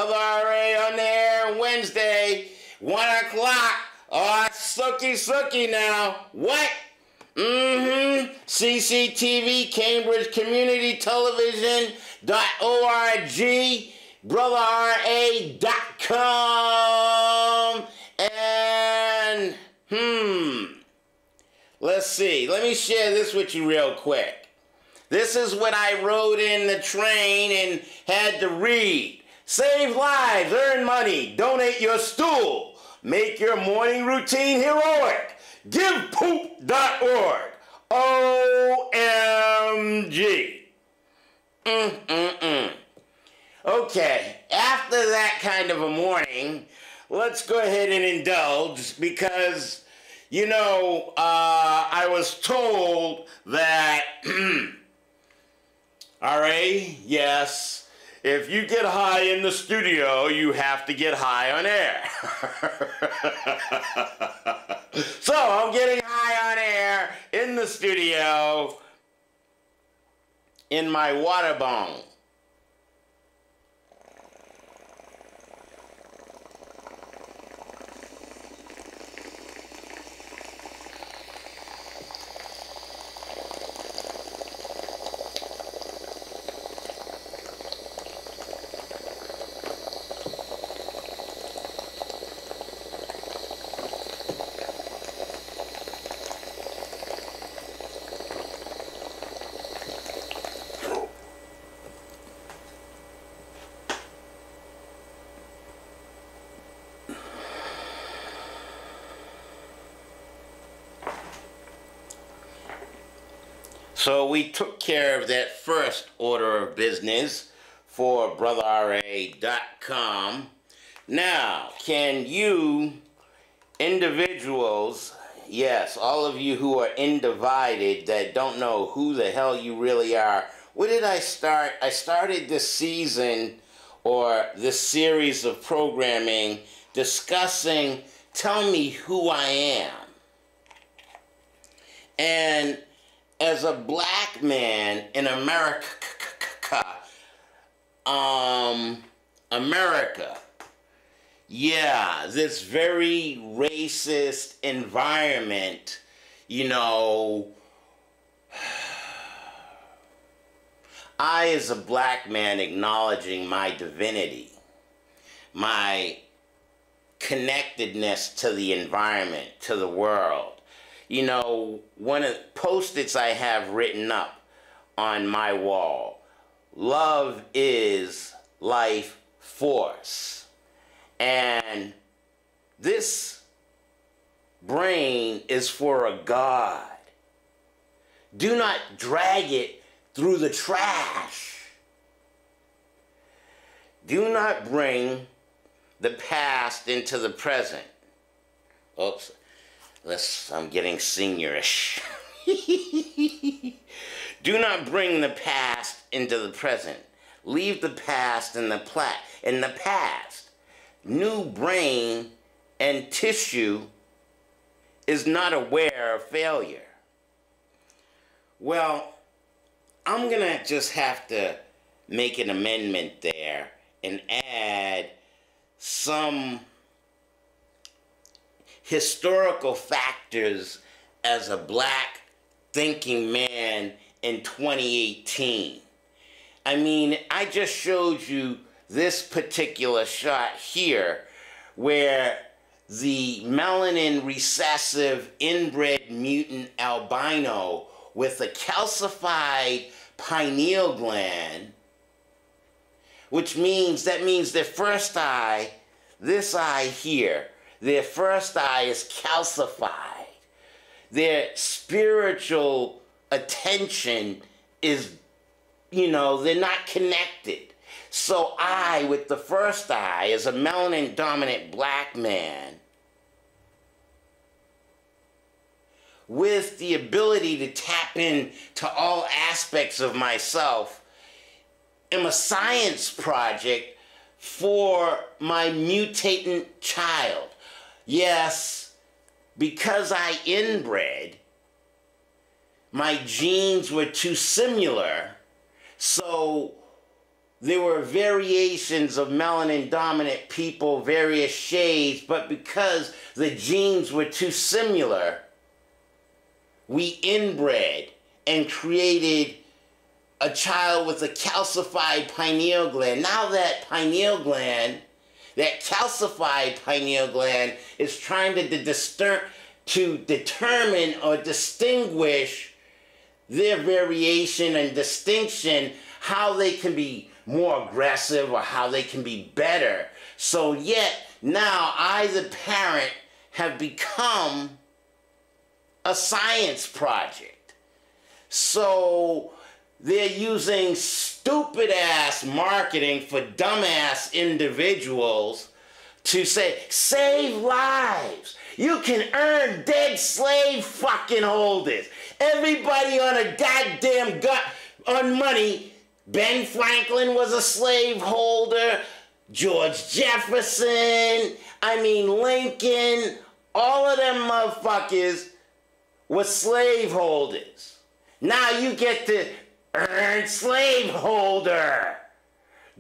Brother R.A. on the air Wednesday, 1 o'clock. Oh, sooky now. What? CCTV, Cambridge Community Television.org, BrotherRA.com, and, let's see. Let me share this with you real quick. This is what I wrote in the train and had to read. Save lives, earn money, donate your stool, make your morning routine heroic. GivePoop.org. OMG. Okay, after that kind of a morning, let's go ahead and indulge because, you know, I was told that, alright, yes, if you get high in the studio, you have to get high on air. So I'm getting high on air in the studio in my water bong. So we took care of that first order of business for BrotherRA.com. Now, can you individuals, yes, all of you who are individed that don't know who the hell you really are, where did I start? I started this season or this series of programming discussing tell me who I am. And as a black man in America, yeah, this very racist environment, you know, I as a black man acknowledging my divinity, my connectedness to the environment, to the world. You know, one of the post-its I have written up on my wall, love is life force. And this brain is for a God. Do not drag it through the trash. Do not bring the past into the present. Oops. I'm getting seniorish. Do not bring the past into the present. Leave the past in the past. New brain and tissue is not aware of failure. Well, I'm gonna just have to make an amendment there and add some historical factors as a black thinking man in 2018. I mean, I just showed you this particular shot here where the melanin recessive inbred mutant albino with a calcified pineal gland, which means their first eye, this eye here, their first eye is calcified. Their spiritual attention is, you know, they're not connected. So I, with the first eye, as a melanin-dominant black man, with the ability to tap into all aspects of myself, am a science project for my mutatant child. Yes, because I inbred, my genes were too similar, so there were variations of melanin dominant people, various shades, but because the genes were too similar, we inbred and created a child with a calcified pineal gland. Now that pineal gland, that calcified pineal gland, is trying to determine or distinguish their variation and distinction, how they can be more aggressive or how they can be better. So yet now I, the parent, have become a science project. So they're using stupid ass marketing for dumbass individuals to say, save lives. You can earn dead slave fucking holders. Everybody on a goddamn on money. Ben Franklin was a slave holder. George Jefferson. Lincoln. All of them motherfuckers were slave holders. Now you get to earn slave holder.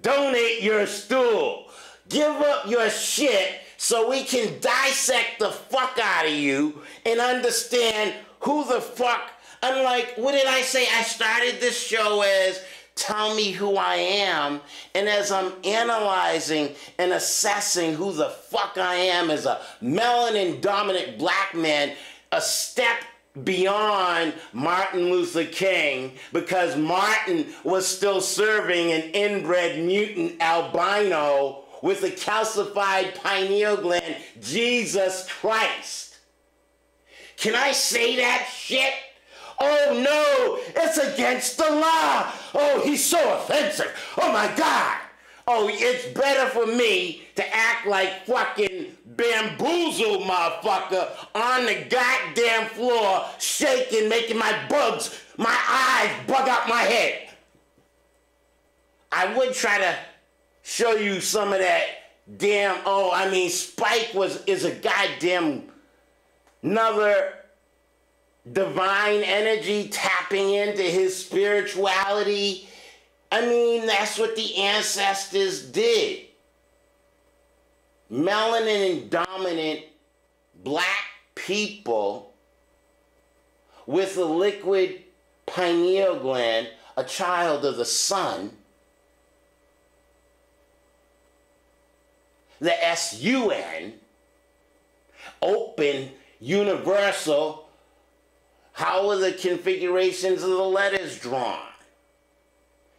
Donate your stool. Give up your shit so we can dissect the fuck out of you and understand who the fuck. Unlike, what did I say? I started this show as tell me who I am, and as I'm analyzing and assessing who the fuck I am as a melanin dominant black man, a step beyond Martin Luther King, because Martin was still serving an inbred mutant albino with a calcified pineal gland. Jesus Christ. Can I say that shit? Oh no, it's against the law. Oh, he's so offensive. Oh my God. Oh, it's better for me to act like fucking bamboozled motherfucker on the goddamn floor, shaking, making my eyes bug out my head. I would try to show you some of that damn, Spike is a goddamn another divine energy tapping into his spirituality. That's what the ancestors did. Melanin dominant black people with a liquid pineal gland, a child of the sun, the S-U-N, open, universal. How are the configurations of the letters drawn?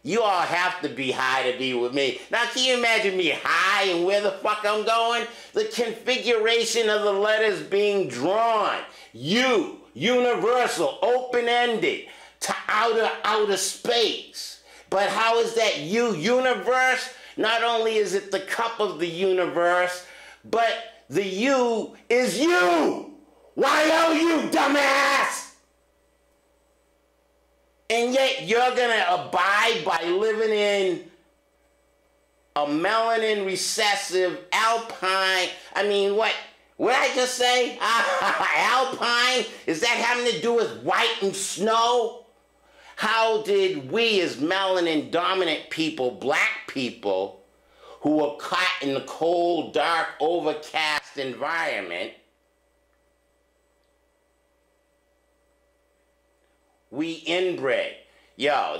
You all have to be high to be with me. Now, can you imagine me high and where the fuck I'm going? The configuration of the letters being drawn. U, universal, open-ended, to outer space. But how is that U, universe? Not only is it the cup of the universe, but the U is you. Y-O-U, dumbass! And yet you're going to abide by living in a melanin recessive alpine. What did I just say? Alpine? Is that having to do with white and snow? How did we as melanin dominant people, black people, who were caught in the cold, dark, overcast environment, we inbred. Yo,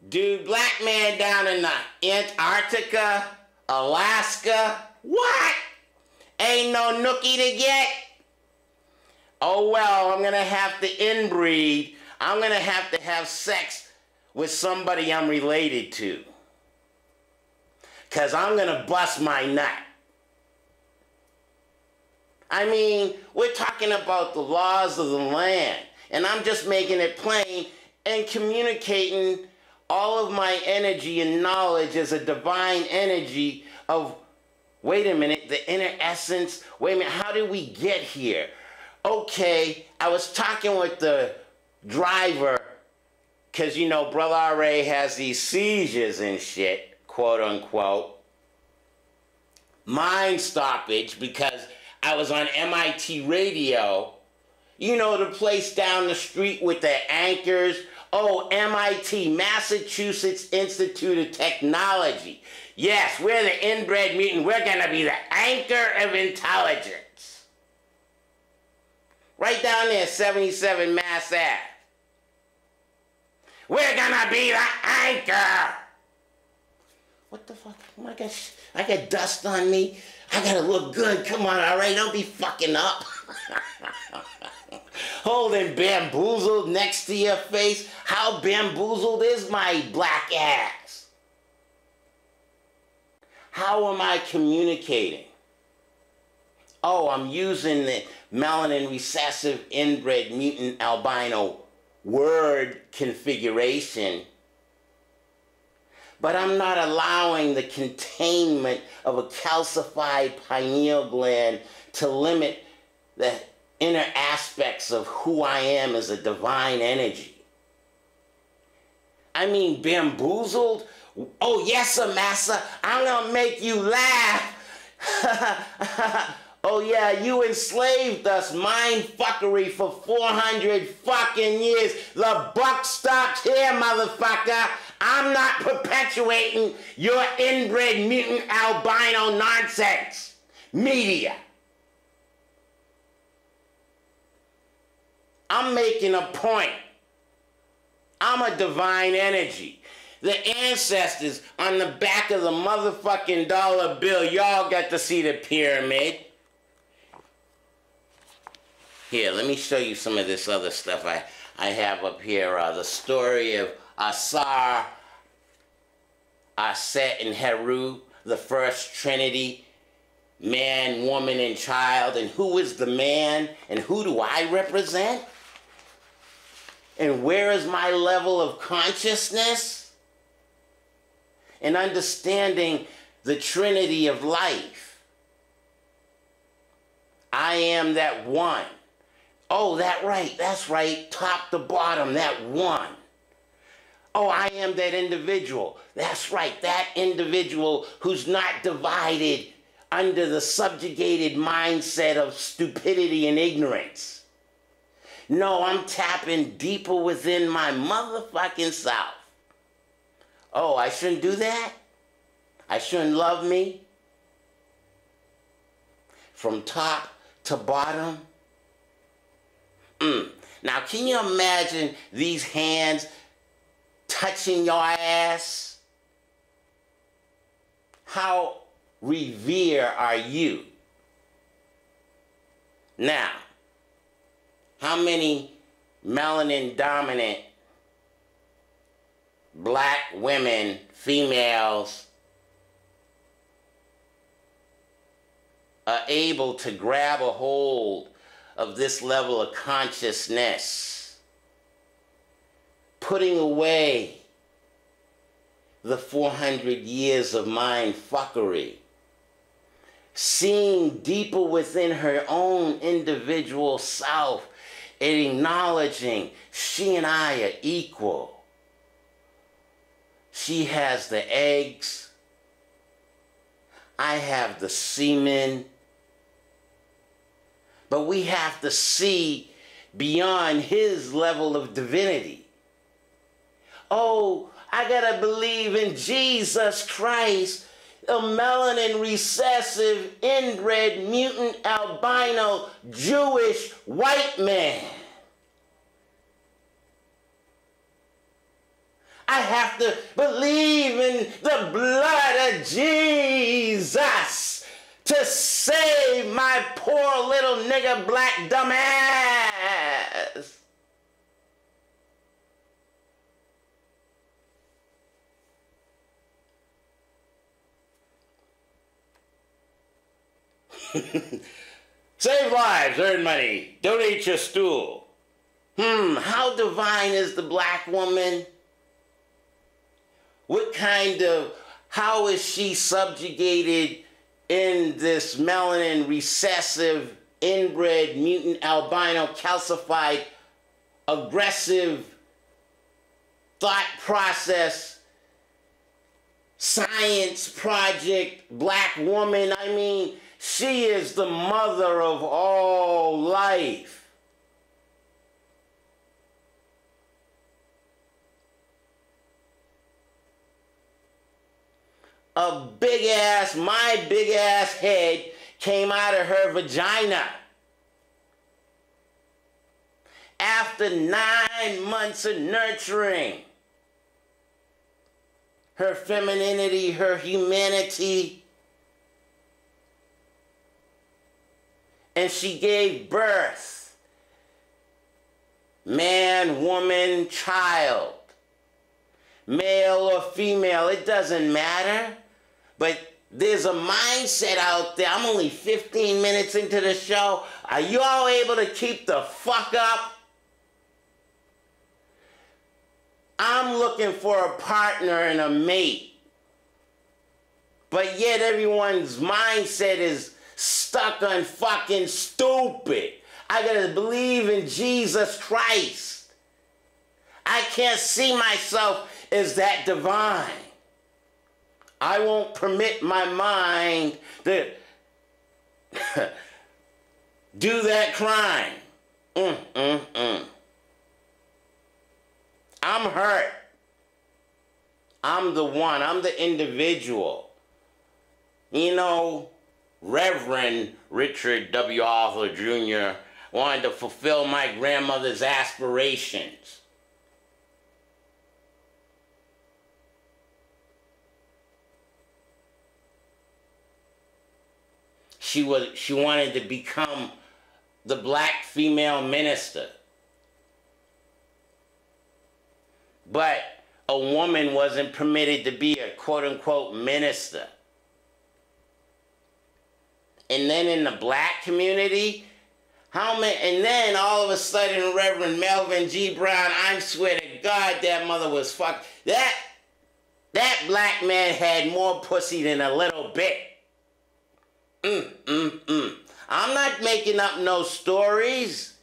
dude, black man down in the Antarctica, Alaska, what? Ain't no nookie to get? Oh well, I'm gonna have to inbreed. I'm gonna have to have sex with somebody I'm related to. Cause I'm gonna bust my nut. We're talking about the laws of the land. And I'm just making it plain and communicating all of my energy and knowledge as a divine energy of, wait a minute, the inner essence. Wait a minute, how did we get here? Okay, I was talking with the driver, because, Brother R.A. has these seizures and shit, quote unquote. Mind stoppage, because I was on MIT radio. The place down the street with the anchors. Oh, MIT, Massachusetts Institute of Technology. Yes, we're the inbred mutant. We're going to be the anchor of intelligence. Right down there, 77 Mass Ave. We're going to be the anchor. What the fuck? Oh my gosh, I got dust on me. I got to look good. Come on, all right? Don't be fucking up. Holding bamboozled next to your face. How bamboozled is my black ass? How am I communicating? Oh, I'm using the melanin recessive inbred mutant albino word configuration, but I'm not allowing the containment of a calcified pineal gland to limit the inner aspects of who I am as a divine energy. I mean, bamboozled? Oh, yes, sir, massa, I'm gonna make you laugh. Oh, yeah, you enslaved us, mind fuckery, for 400 fucking years. The buck stops here, motherfucker. I'm not perpetuating your inbred mutant albino nonsense. Media. I'm making a point. I'm a divine energy. The ancestors on the back of the motherfucking dollar bill, y'all got to see the pyramid. Here, let me show you some of this other stuff I have up here. The story of Asar, Aset, and Heru, the first trinity, man, woman, and child. And who is the man, and who do I represent? And where is my level of consciousness? And understanding the trinity of life. I am that one. Oh, that's right, top to bottom, that one. Oh, I am that individual. That's right, that individual who's not divided under the subjugated mindset of stupidity and ignorance. No, I'm tapping deeper within my motherfucking self. Oh, I shouldn't do that? I shouldn't love me? From top to bottom? Now, can you imagine these hands touching your ass? How revere are you? Now, how many melanin dominant black women, females, are able to grab a hold of this level of consciousness, putting away the 400 years of mind fuckery, seeing deeper within her own individual self, and acknowledging she and I are equal. She has the eggs, I have the semen. But we have to see beyond his level of divinity. Oh, I gotta believe in Jesus Christ, a melanin recessive, inbred, mutant, albino, Jewish, white man. I have to believe in the blood of Jesus to save my poor little nigger black dumb ass. Save lives, earn money, donate your stool. How divine is the black woman? How is she subjugated in this melanin recessive, inbred, mutant, albino, calcified, aggressive thought process, science project, black woman? I mean, she is the mother of all life. my big ass head came out of her vagina. After 9 months of nurturing her femininity, her humanity, and she gave birth, man, woman, child, male or female, it doesn't matter. But there's a mindset out there. I'm only 15 minutes into the show. Are you all able to keep the fuck up? I'm looking for a partner and a mate. But yet everyone's mindset is stuck on fucking stupid. I gotta believe in Jesus Christ. I can't see myself as that divine. I won't permit my mind to do that crime. I'm hurt. I'm the one. I'm the individual. You know, Reverend Richard W. Arthur Jr. wanted to fulfill my grandmother's aspirations. She wanted to become the black female minister. But a woman wasn't permitted to be a quote-unquote minister. And then in the black community, and then all of a sudden Reverend Melvin G. Brown, I swear to God, that mother was fucked. That black man had more pussy than a little bit. I'm not making up no stories.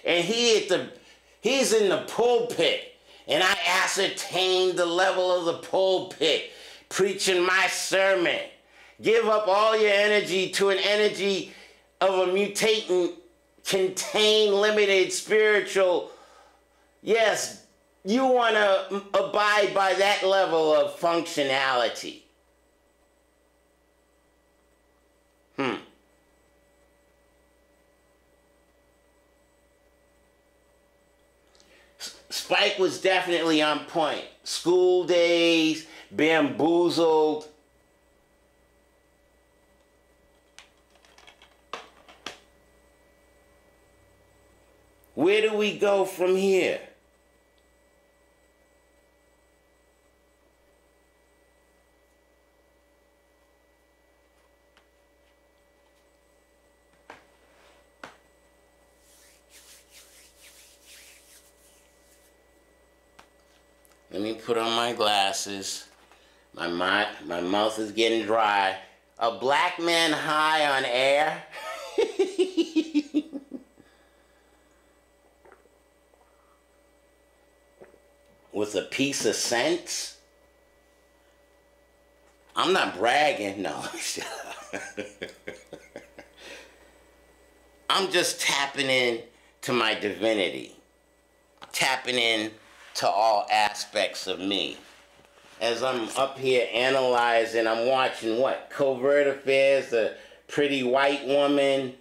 And he's in the pulpit. And I ascertained the level of the pulpit, preaching my sermon. Give up all your energy to an energy of a mutating, contained, limited, spiritual. Yes, you want to abide by that level of functionality. Spike was definitely on point. School days, bamboozled. Where do we go from here? Let me put on my glasses. My mouth is getting dry. A black man high on air? With a piece of sense? I'm not bragging, no. I'm just tapping in to my divinity. Tapping in to all aspects of me. As I'm up here analyzing, I'm watching what? Covert Affairs, a pretty white woman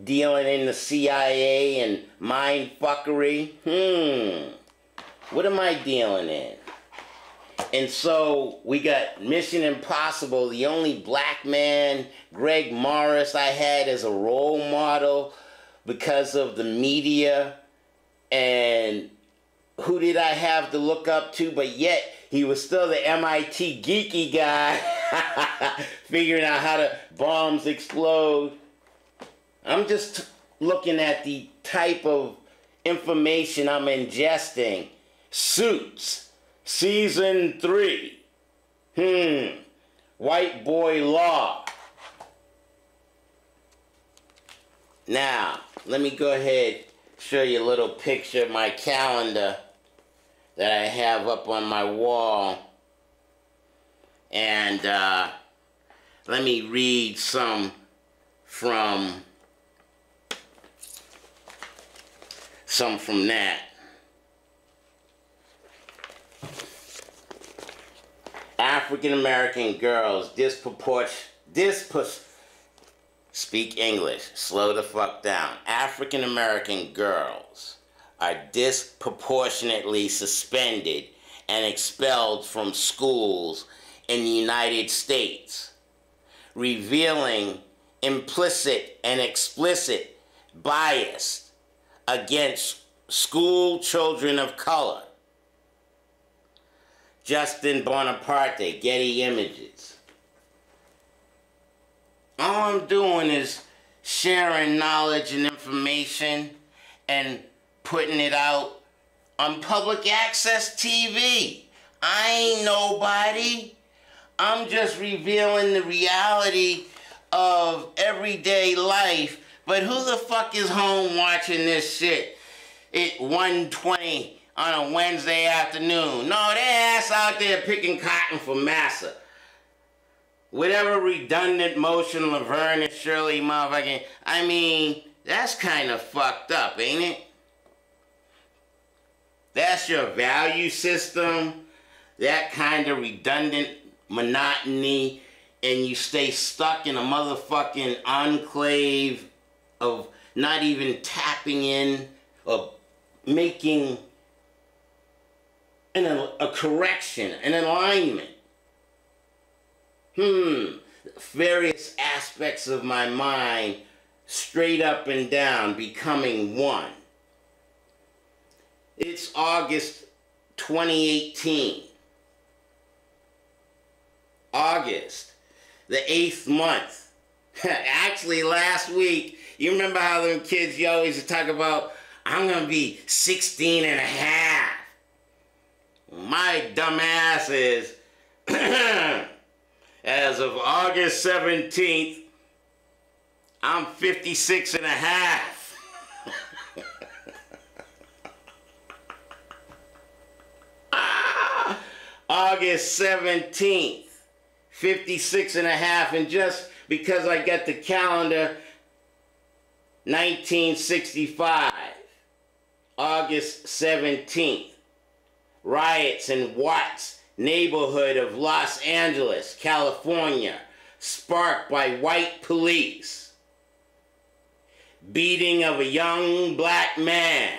dealing in the CIA and mind fuckery. What am I dealing in? And so we got Mission Impossible, the only black man, Greg Morris, I had as a role model because of the media. And who did I have to look up to? But yet, he was still the MIT geeky guy, figuring out how the bombs explode. I'm just looking at the type of information I'm ingesting. Suits, Season 3. White Boy Law. Now, let me go ahead show you a little picture of my calendar that I have up on my wall. And let me read some from that. African American girls speak English, slow the fuck down. African American girls are disproportionately suspended and expelled from schools in the United States, revealing implicit and explicit bias against school children of color. Justin Bonaparte, Getty Images. All I'm doing is sharing knowledge and information and putting it out on public access TV. I ain't nobody. I'm just revealing the reality of everyday life. But who the fuck is home watching this shit at 1:20 on a Wednesday afternoon? No, they ass out there picking cotton for massa. Whatever redundant motion Laverne and Shirley motherfucking... I mean, that's kind of fucked up, ain't it? That's your value system, that kind of redundant monotony, and you stay stuck in a motherfucking enclave of not even tapping in or making a correction, an alignment. Various aspects of my mind straight up and down becoming one. It's August 2018. August, the 8th month. Actually, last week, you remember how them kids you always talk about, I'm going to be 16 and a half. My dumb ass is, as of August 17th, I'm 56 and a half. August 17th, 56 and a half, and just because I got the calendar, 1965, August 17th, riots in Watts neighborhood of Los Angeles, California, sparked by white police. Beating of a young black man.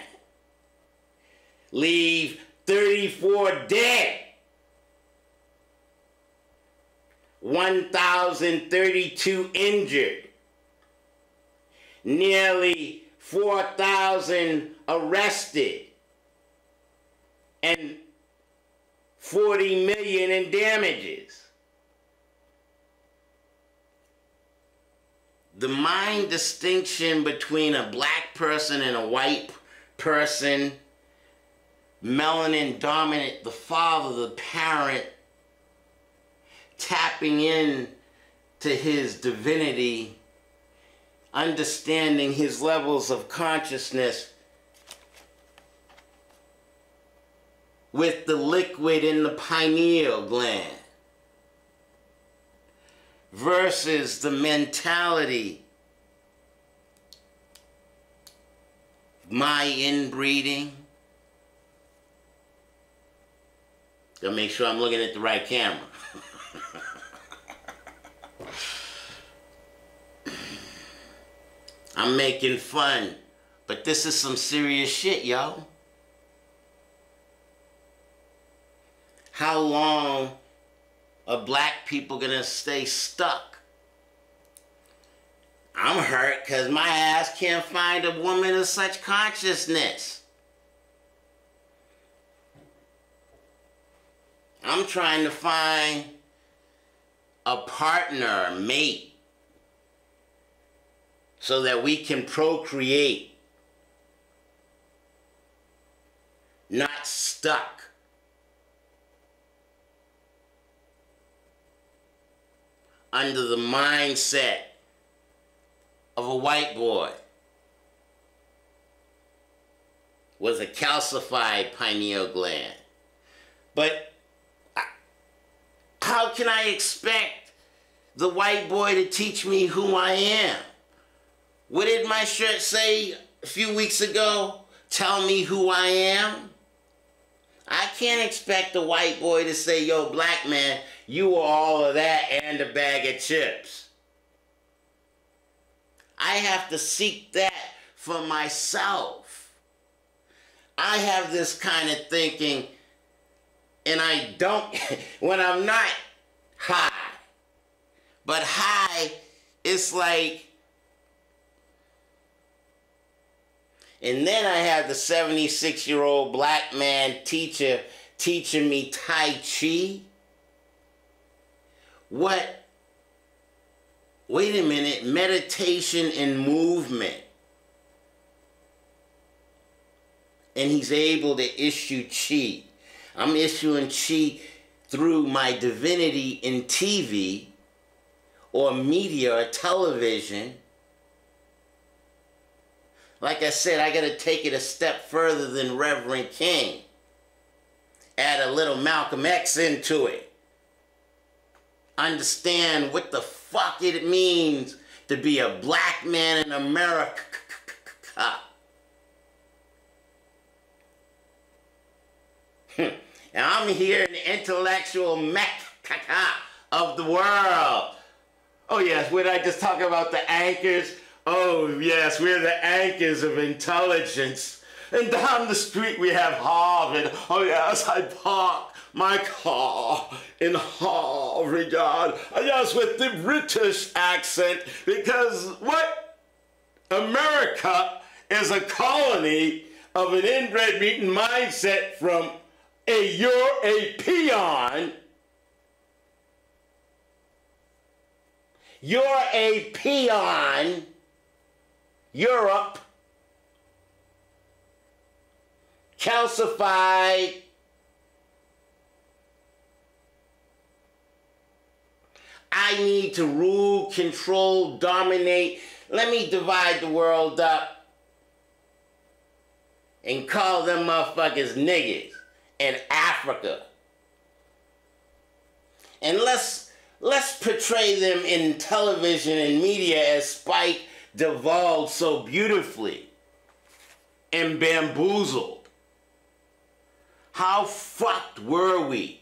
Leave 34 dead. 1,032 injured. Nearly 4,000 arrested. And 40 million in damages. The mind distinction between a black person and a white person, melanin dominant, the father, the parent, tapping in to his divinity, understanding his levels of consciousness with the liquid in the pineal gland versus the mentality, my inbreeding. Gotta make sure I'm looking at the right camera. I'm making fun, but this is some serious shit, yo. How long are black people gonna stay stuck? I'm hurt because my ass can't find a woman of such consciousness. I'm trying to find a partner, a mate, so that we can procreate, not stuck. Under the mindset of a white boy with a calcified pineal gland. But how can I expect the white boy to teach me who I am? What did my shirt say a few weeks ago? Tell me who I am? I can't expect the white boy to say, yo, black man, you were all of that and a bag of chips. I have to seek that for myself. I have this kind of thinking, and I don't, when I'm not high, but high, it's like, and then I have the 76-year-old black man teacher teaching me Tai Chi. What? Wait a minute, meditation and movement. And he's able to issue chi. I'm issuing chi through my divinity in TV or media or television. Like I said, I got to take it a step further than Reverend King. Add a little Malcolm X into it. Understand what the fuck it means to be a black man in America. And I'm here in the intellectual mecca of the world. Oh yes, what did I just talk about, the anchors? Oh yes, we're the anchors of intelligence. And down the street we have Harvard. Oh yes, I park my car in Harvard. Yes, with the British accent, because what? America is a colony of an inbred mutant mindset from you're a peon. You're a peon. Europe. Calcified. I need to rule, control, dominate. Let me divide the world up and call them motherfuckers niggas in Africa. And let's portray them in television and media as Spike divulged so beautifully and bamboozled. How fucked were we?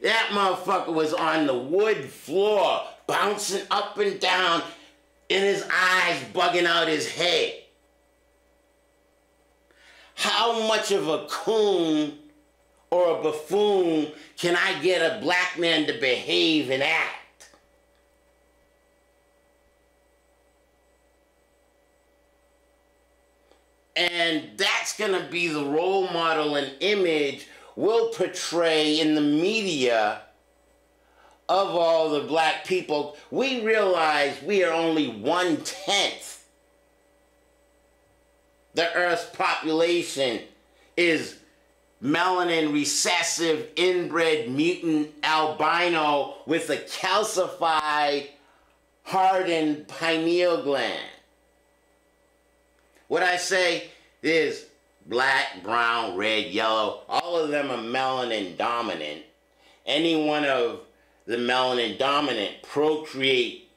That motherfucker was on the wood floor, bouncing up and down, and his eyes bugging out his head. How much of a coon or a buffoon can I get a black man to behave and act? And that's going to be the role model and image we'll portray in the media of all the black people. We realize we are only 1/10. The Earth's population is melanin, recessive, inbred, mutant, albino with a calcified, hardened pineal gland. What I say is black, brown, red, yellow, all of them are melanin dominant. Any one of the melanin dominant procreate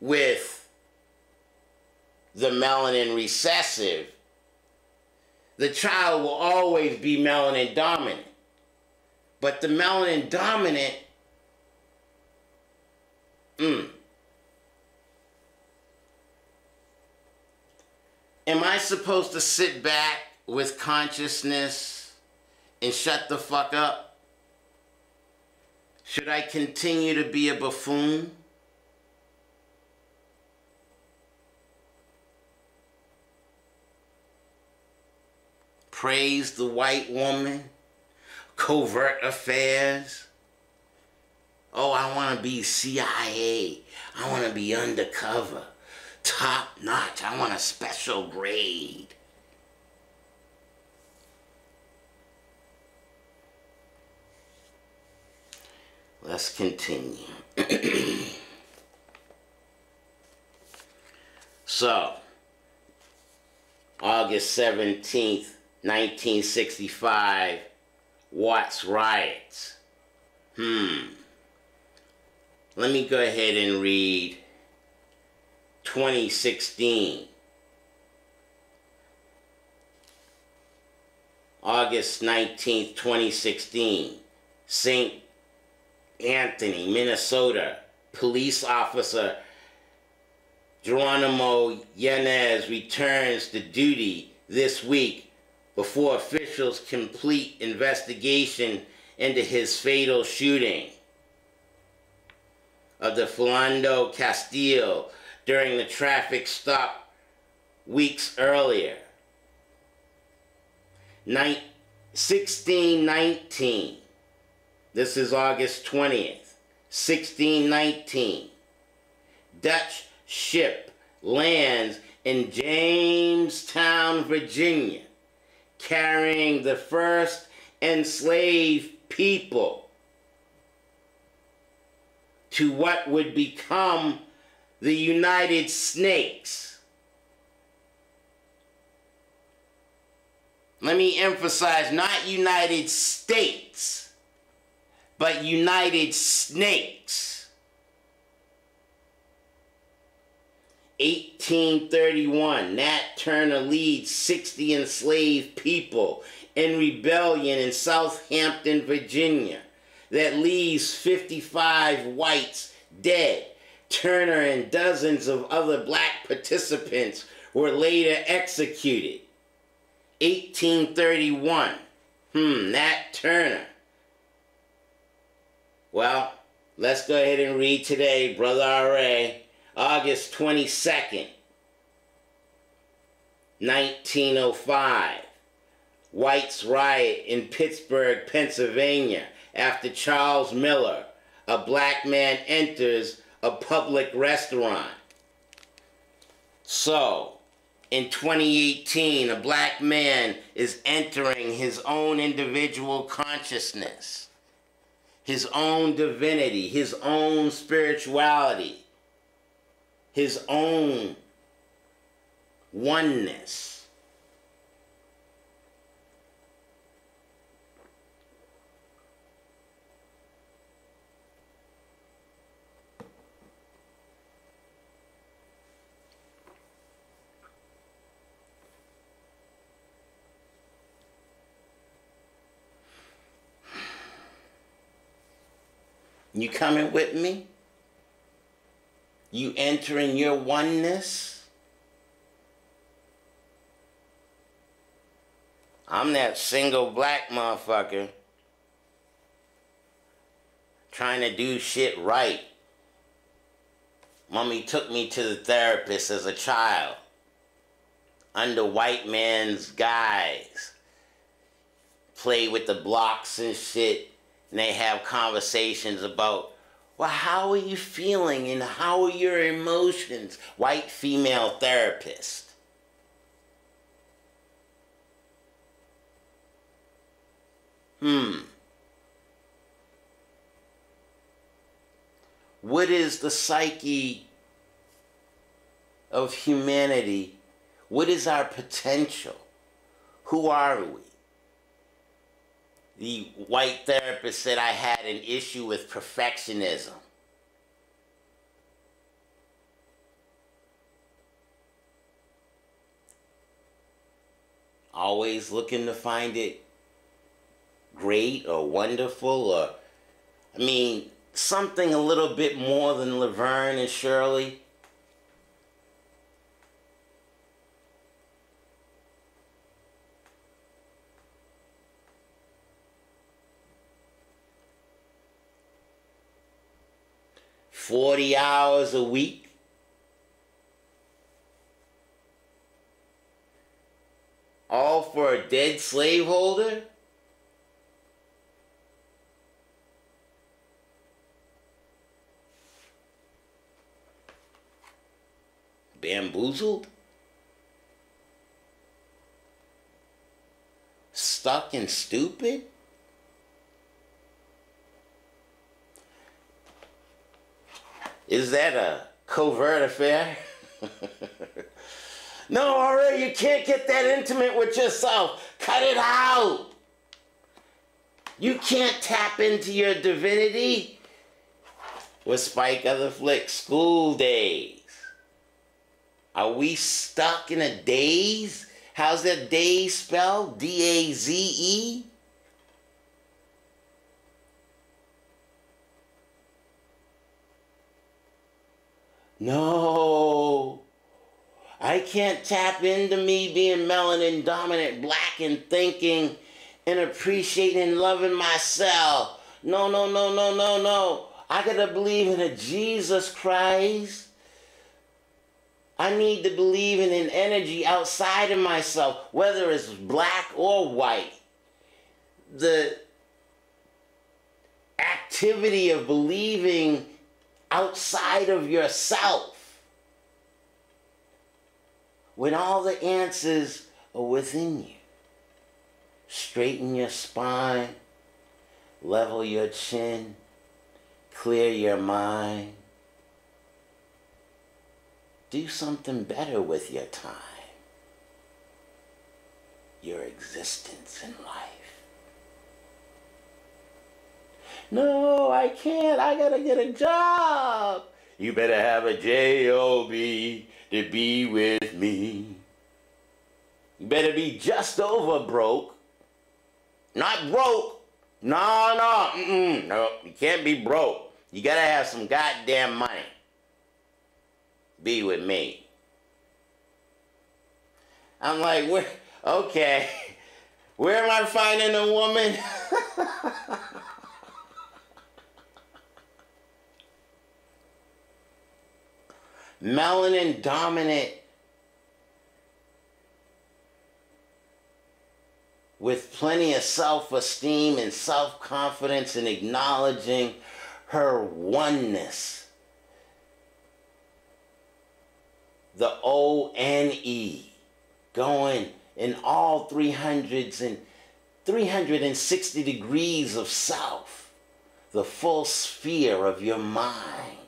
with the melanin recessive, the child will always be melanin dominant. But the melanin dominant, am I supposed to sit back with consciousness and shut the fuck up? Should I continue to be a buffoon? Praise the white woman? Covert affairs? Oh, I want to be CIA. I want to be undercover. Top notch. I want a special grade. Let's continue. So, August 17th, 1965, Watts riots. Let me go ahead and read 2016. August 19th, 2016, St. Anthony, Minnesota. Police officer Geronimo Yanez returns to duty this week before officials complete investigation into his fatal shooting of the Philando Castile during the traffic stop weeks earlier. 1619. This is August 20th. 1619. Dutch ship lands in Jamestown, Virginia, carrying the first enslaved people to what would become the United Snakes. Let me emphasize, not United States, but United Snakes. 1831, Nat Turner leads 60 enslaved people in rebellion in Southampton, Virginia, that leaves 55 whites dead. Turner and dozens of other black participants were later executed. 1831, Nat Turner. Well, let's go ahead and read today, Brother R.A., August 22nd, 1905. Whites riot in Pittsburgh, Pennsylvania, after Charles Miller, a black man, enters a public restaurant. So, in 2018, a black man is entering his own individual consciousness, his own divinity, his own spirituality, his own oneness. You coming with me? You entering your oneness? I'm that single black motherfucker trying to do shit right. Mommy took me to the therapist as a child under white man's guise. Play with the blocks and shit. And they have conversations about, well, how are you feeling and how are your emotions? White female therapist. What is the psyche of humanity? What is our potential? Who are we? The white therapist said I had an issue with perfectionism. Always looking to find it great or wonderful, or, I mean, something a little bit more than Laverne and Shirley. $40 hours a week. All for a dead slaveholder? Bamboozled? Stuck and stupid? Is that a covert affair? No, already you can't get that intimate with yourself. Cut it out. You can't tap into your divinity. With Spike Other Flick, School Days. Are we stuck in a daze? How's that daze spelled? D-A-Z-E? No. I can't tap into me being melanin dominant, black, and thinking and appreciating and loving myself. No, no, no, no, no, no. I gotta believe in a Jesus Christ. I need to believe in an energy outside of myself, whether it's black or white. The activity of believing outside of yourself, when all the answers are within you. Straighten your spine, level your chin, clear your mind. Do something better with your time, your existence in life. No, I can't. I gotta get a job. You better have a J-O-B to be with me. You better be just over broke. Not broke. No. No, you can't be broke. You gotta have some goddamn money. Be with me. I'm like, okay. Where am I finding a woman? Melanin dominant with plenty of self-esteem and self-confidence and acknowledging her oneness. The O-N-E, going in all 360 degrees of self, the full sphere of your mind.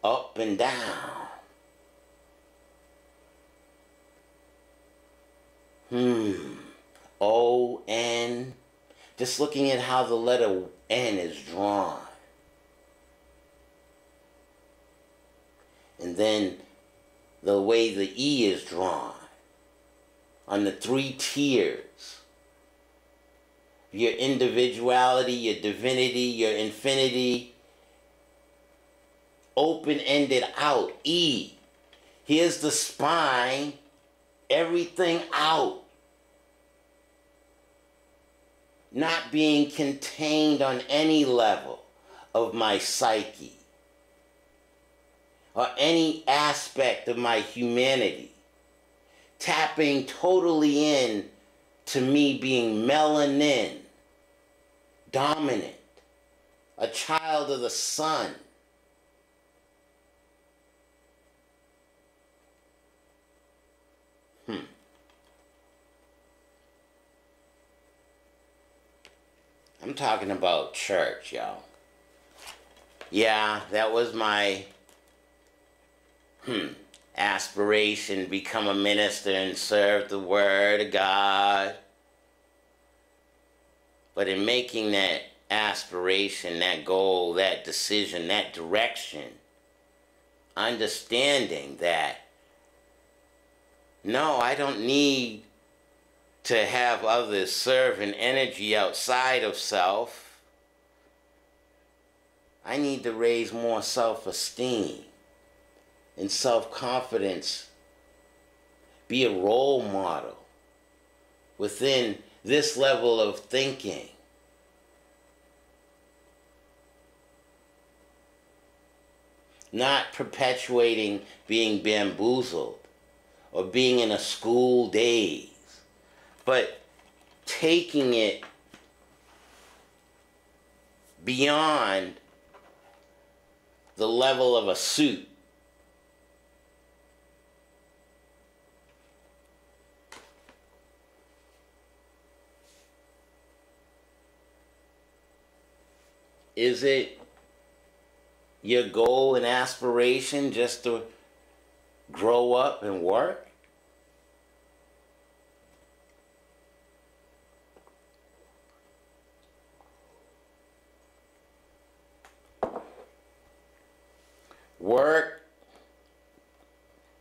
Up and down. O-N. Just looking at how the letter N is drawn. And then the way the E is drawn. On the 3 tiers. Your individuality, your divinity, your infinity. Open-ended out. E. Here's the spine. Everything out. Not being contained on any level of my psyche. Or any aspect of my humanity. Tapping totally in to me being melanin. Dominant. A child of the sun. I'm talking about church, y'all. Yeah, that was my aspiration, become a minister and serve the word of God. But in making that aspiration, that goal, that decision, that direction, understanding that, no, I don't need to have others serve an energy outside of self. I need to raise more self-esteem and self-confidence. Be a role model within this level of thinking. Not perpetuating being bamboozled or being in a school days, but taking it beyond the level of a suit. Is it your goal and aspiration just to grow up and work? Work.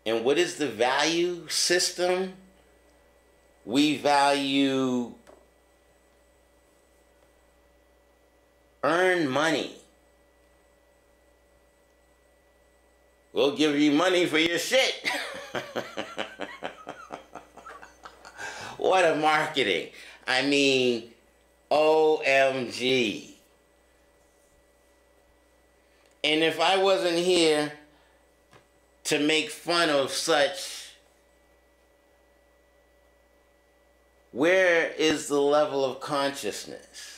And what is the value system? We value earn money We'll give you money for your shit. What a marketing. I mean, OMG. And if I wasn't here to make fun of such, where is the level of consciousness?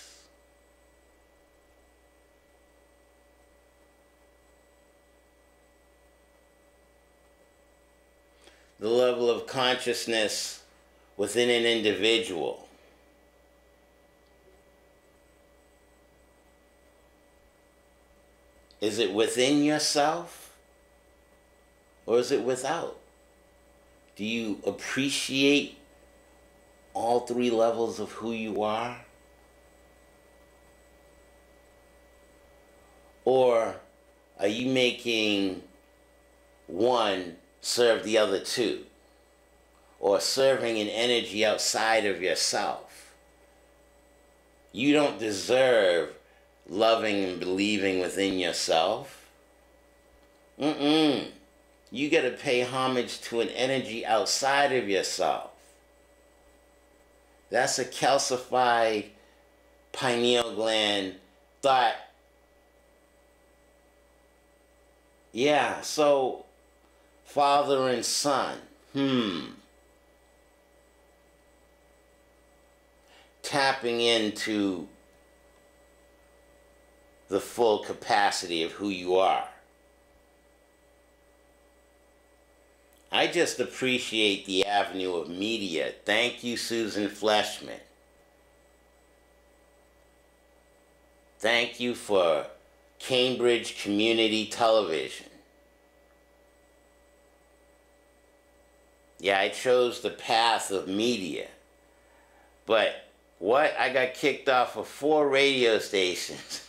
The level of consciousness within an individual. Is it within yourself or is it without? Do you appreciate all three levels of who you are? Or are you making one serve the other two? Or serving an energy outside of yourself? You don't deserve loving and believing within yourself. You got to pay homage to an energy outside of yourself. That's a calcified pineal gland thought. Yeah, so father and son. Tapping into the full capacity of who you are. I just appreciate the avenue of media. Thank you, Susan Fleshman. Thank you for Cambridge Community Television. Yeah, I chose the path of media. But what? I got kicked off of 4 radio stations.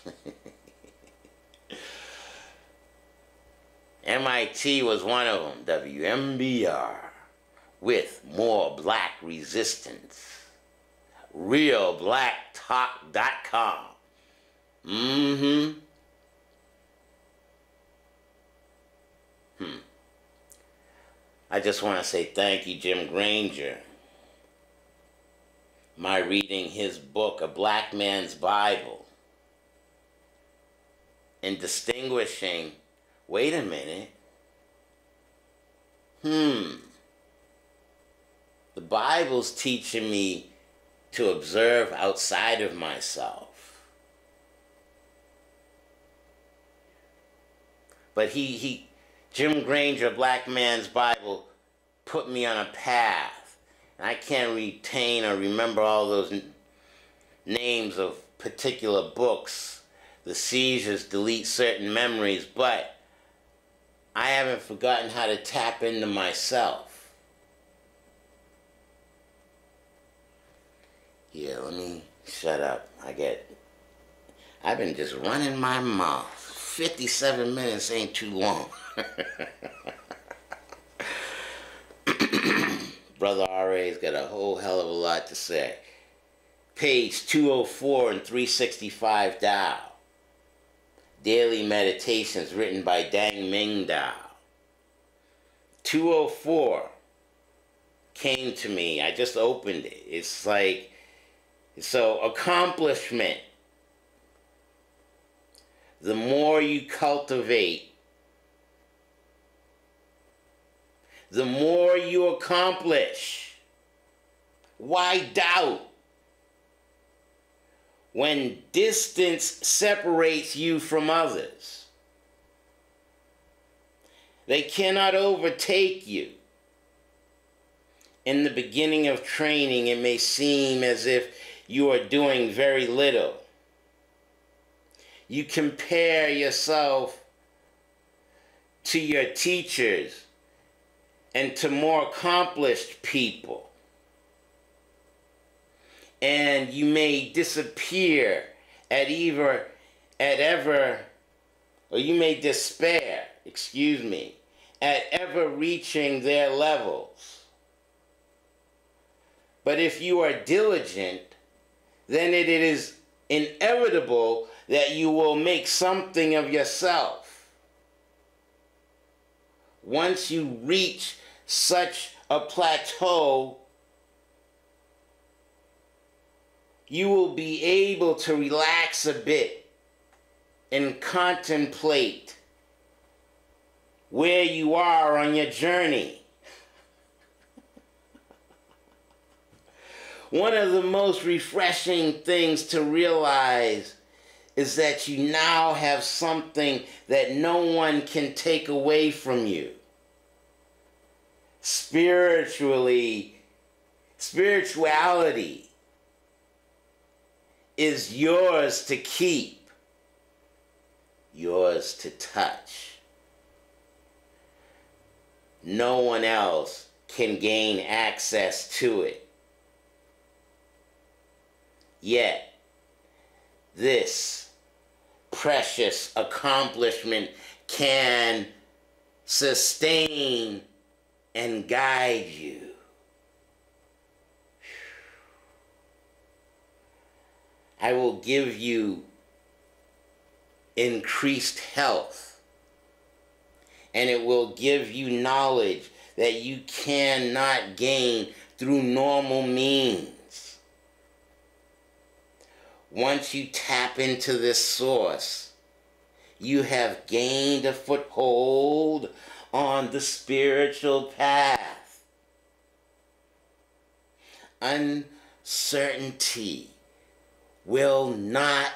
MIT was one of them, WMBR, with more black resistance. RealBlackTalk.com. I just want to say thank you, Jim Granger. My reading his book, A Black Man's Bible, and distinguishing, wait a minute, the Bible's teaching me to observe outside of myself. But Jim Granger, Black Man's Bible, put me on a path. And I can't retain or remember all those names of particular books. The seizures delete certain memories, but I haven't forgotten how to tap into myself. Yeah, let me shut up. I've been just running my mouth. 57 minutes ain't too long. Brother R.A.'s got a whole hell of a lot to say. Page 204 and 365 Tao. Daily Meditations written by Dang Ming Dao. 204 came to me. I just opened it. It's like, so accomplishment. The more you cultivate, the more you accomplish. Why doubt? When distance separates you from others, they cannot overtake you. In the beginning of training, it may seem as if you are doing very little. You compare yourself to your teachers and to more accomplished people. And you may disappear or you may despair, at ever reaching their levels. But if you are diligent, then it is inevitable that you will make something of yourself. once you reach such a plateau, you will be able to relax a bit and contemplate where you are on your journey. One of the most refreshing things to realize is that you now have something that no one can take away from you. Spirituality is yours to keep, yours to touch. No one else can gain access to it. Yet, this precious accomplishment can sustain and guide you. I will give you increased health, and it will give you knowledge that you cannot gain through normal means. Once you tap into this source, you have gained a foothold on the spiritual path. Uncertainty will not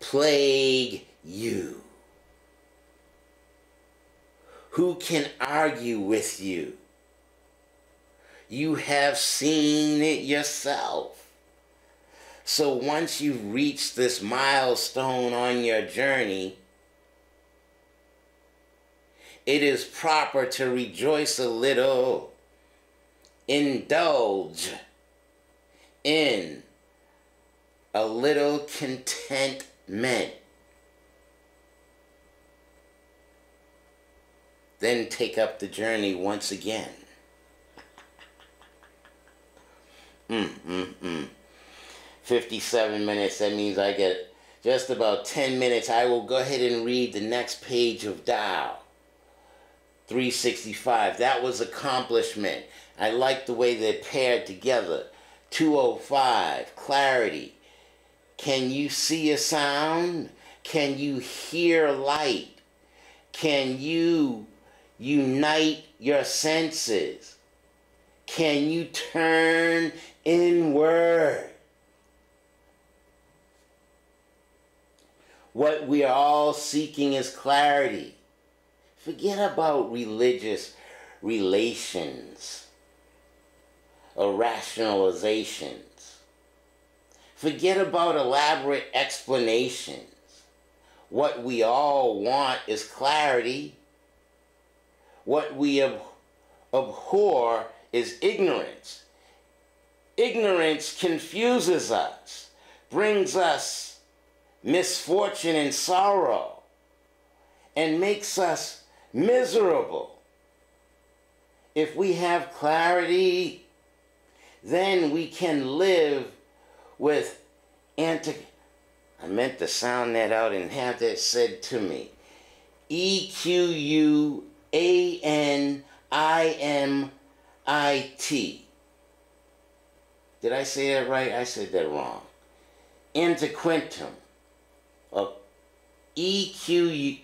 plague you. Who can argue with you? You have seen it yourself. So once you've reached this milestone on your journey, it is proper to rejoice a little, indulge in a little contentment. Then take up the journey once again. 57 minutes, that means I get just about 10 minutes. I will go ahead and read the next page of Tao. 365, that was accomplishment. I like the way they're paired together. 205, clarity. Can you see a sound? Can you hear light? Can you unite your senses? Can you turn inward? What we are all seeking is clarity. Forget about religious relations or rationalizations. Forget about elaborate explanations. What we all want is clarity. What we abhor is ignorance. Ignorance confuses us, brings us misfortune and sorrow, and makes us miserable. If we have clarity, then we can live with I meant to sound that out and have that said to me. EQUANIMIT. Did I say that right? I said that wrong. Antiquintum. Of EQUANIMITY.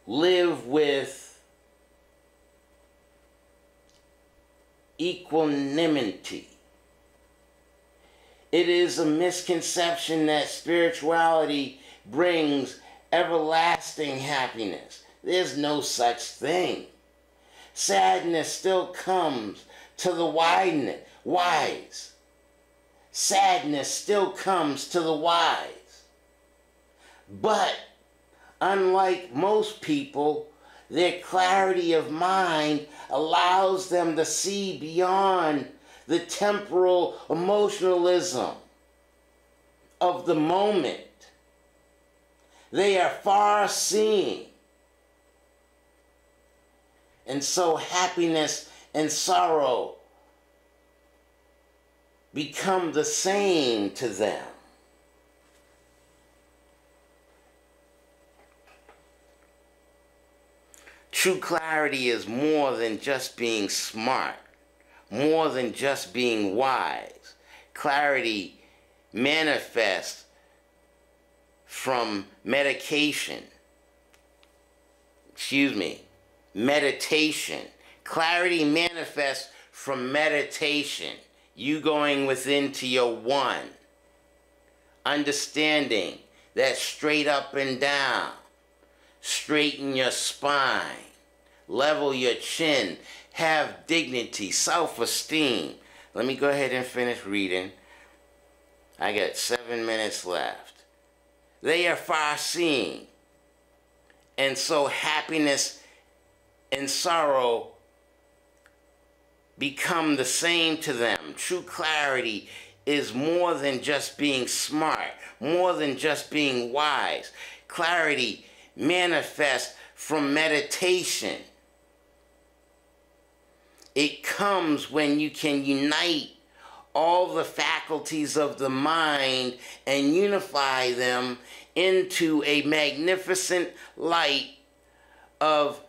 Live with equanimity. It is a misconception that spirituality brings everlasting happiness. There's no such thing. Sadness still comes to the wise. Sadness still comes to the wise. But unlike most people, their clarity of mind allows them to see beyond the temporal emotionalism of the moment. They are far-seeing. And so happiness and sorrow become the same to them. True clarity is more than just being smart, more than just being wise. Clarity manifests from meditation. Meditation. Clarity manifests from meditation. You going within to your one. Understanding that straight up and down. Straighten your spine. Level your chin. Have dignity, self-esteem. Let me go ahead and finish reading. I got 7 minutes left. They are far-seeing. And so happiness and sorrow become the same to them. True clarity is more than just being smart, more than just being wise. Clarity manifests from meditation. It comes when you can unite all the faculties of the mind and unify them into a magnificent light of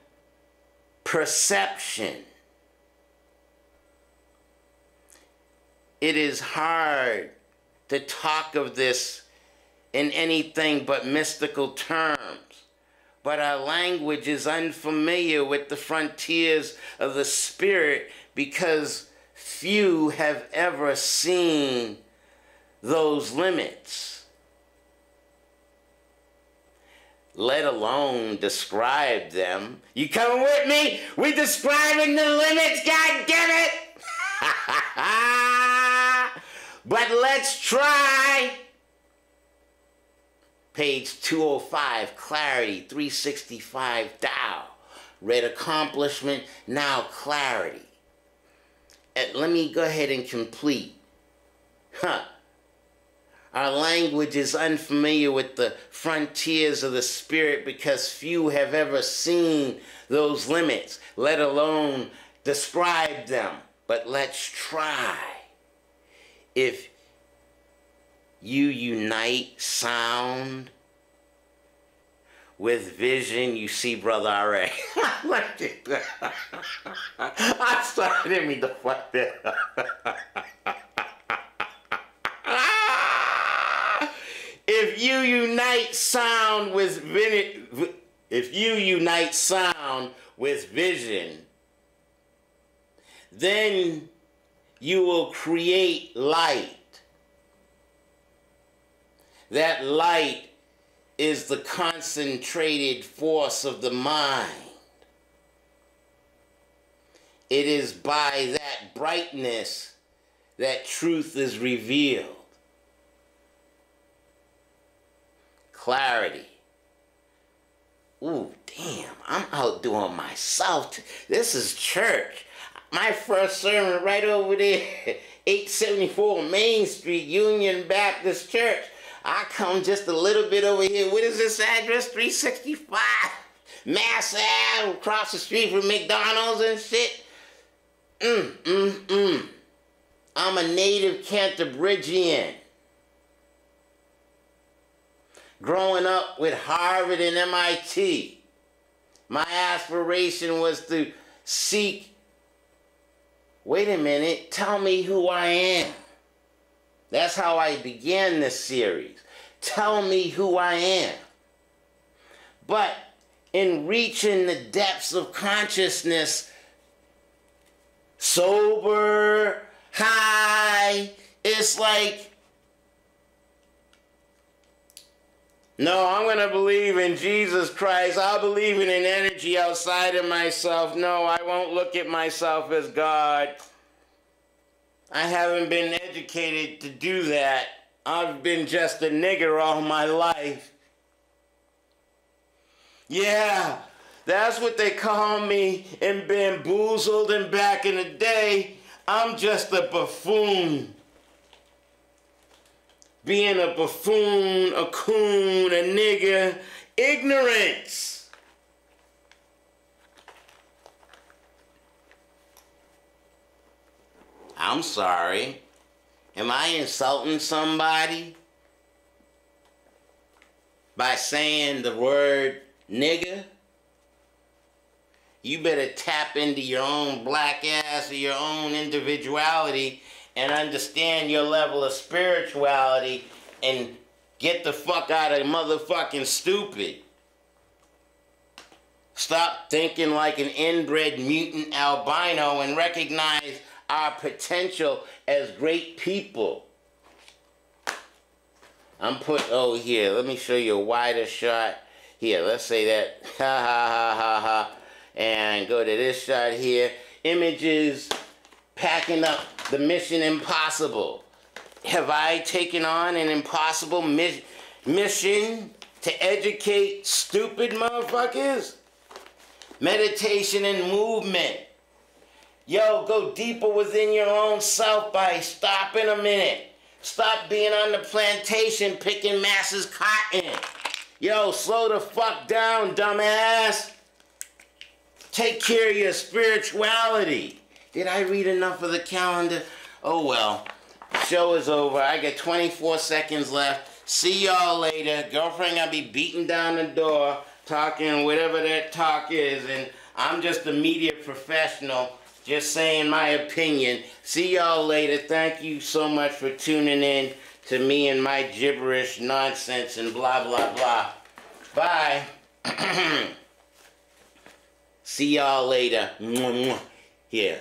perception. It is hard to talk of this in anything but mystical terms, but our language is unfamiliar with the frontiers of the spirit because few have ever seen those limits, let alone describe them. You coming with me? We describing the limits, God damn it! But let's try. Page 205, clarity, 365, Tao. Read accomplishment, now clarity. And let me go ahead and complete. Our language is unfamiliar with the frontiers of the spirit because few have ever seen those limits, let alone describe them. But let's try. If you unite sound with vision, you see, Brother R.A. I'm sorry, I didn't mean to fuck that up. If you unite sound with vision, then you will create light. That light is the concentrated force of the mind. It is by that brightness that truth is revealed. Clarity. Ooh, damn, I'm outdoing myself. This is church. My first sermon right over there, 874 Main Street, Union Baptist Church. I come just a little bit over here. What is this address? 365 Mass Ave, across the street from McDonald's and shit. I'm a native Cantabrigian. Growing up with Harvard and MIT, my aspiration was to seek, wait a minute, tell me who I am. That's how I began this series. Tell me who I am. But in reaching the depths of consciousness, sober, high, it's like, no, I'm going to believe in Jesus Christ. I'll believe in an energy outside of myself. No, I won't look at myself as God. I haven't been educated to do that. I've been just a nigger all my life. Yeah, that's what they call me in Bamboozled, and back in the day, I'm just a buffoon. Being a buffoon, a coon, a nigger, ignorance. I'm sorry. Am I insulting somebody by saying the word nigga? You better tap into your own black ass or your own individuality and understand your level of spirituality and get the fuck out of motherfucking stupid. Stop thinking like an inbred mutant albino and recognize our potential as great people. Here, let me show you a wider shot. Here, let's say that, ha ha ha ha ha. And go to this shot here. Images packing up the mission impossible. Have I taken on an impossible mission to educate stupid motherfuckers? Meditation and movement. Yo, go deeper within your own self by stopping a minute. Stop being on the plantation picking masses cotton. Yo, slow the fuck down, dumbass. Take care of your spirituality. Did I read enough of the calendar? Oh well. Show is over. I got 24 seconds left. See y'all later. Girlfriend gonna be beating down the door, talking whatever that talk is, and I'm just a media professional, just saying my opinion. See y'all later. Thank you so much for tuning in to me and my gibberish nonsense and blah blah blah. Bye. See y'all later. Here.